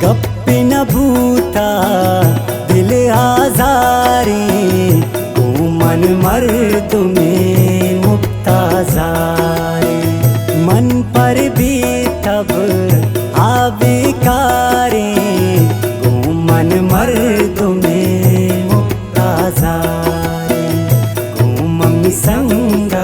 गप न भूता दिल आजारे, ओ मन मर्द में मुक्ताजारे। मन पर भी तब आबिकारे, ओ मन मर्द में मुक्ताजारे। ओ मम्मी संगा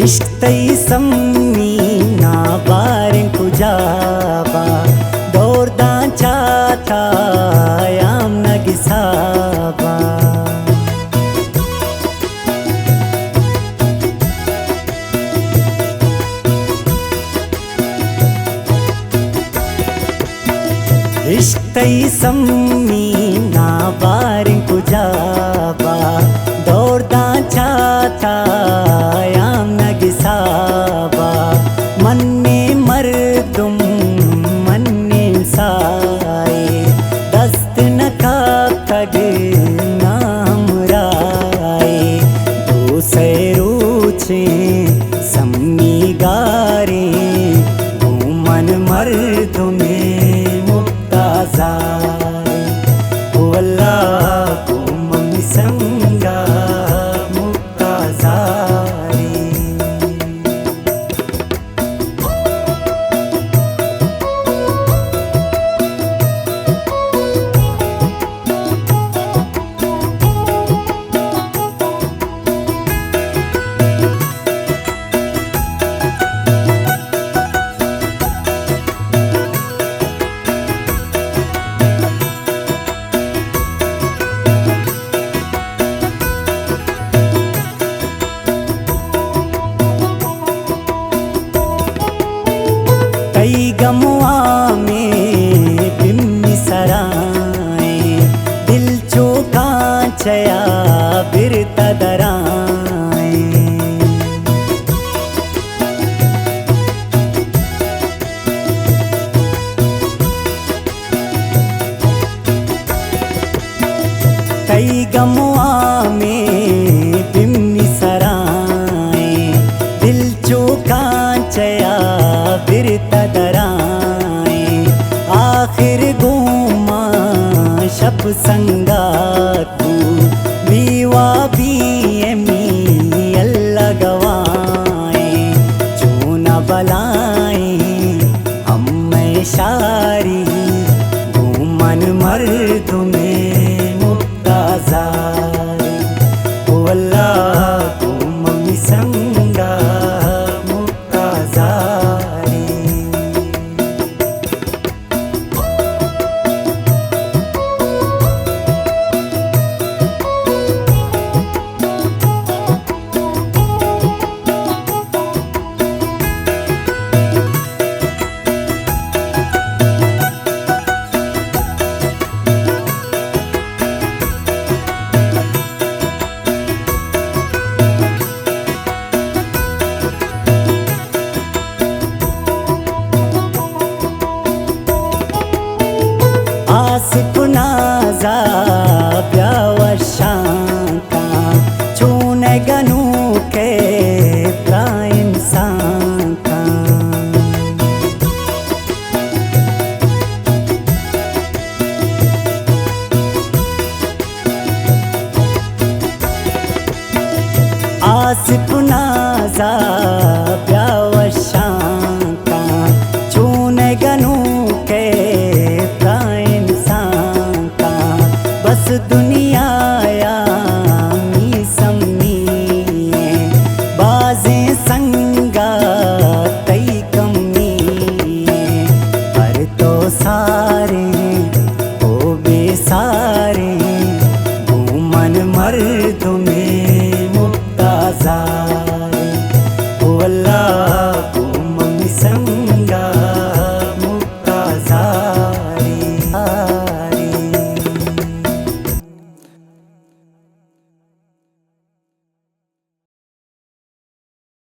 इश्तई सम्मी ना बारें कुजाबा, दौरदा चाता याम नगिसाबा। इश्तई सम्मी ना बारें कुजाबा, दौरदा चाता याम नगिसाबा। मन्ने मर्दुम मन्ने साए, दस्त न का तग नाम राए। दो सैरूचे सम्मी गारे, दो मन मर्द में मुक्ताजारे। ओ अल्लाह को मम्मी संगा गमुआ में बिम्मी सराए, दिल चौका चया बिरता दराए। कई गमुआ में बिम्मी सराए, दिल चौका चया बिरता दराए। आखिर गुमा शब संगा तू बीवा भी एमी अल्लाह गवाए। जो न बलाए हम में शारी, वो मन मर्द में मुक्ताजारे। ओ अल्लाह को मम्मी संगा मुक्ताजारे। आसपुनाजा ब्यावशांका, चूने गनू के प्राइन सांका। आसपुनाजा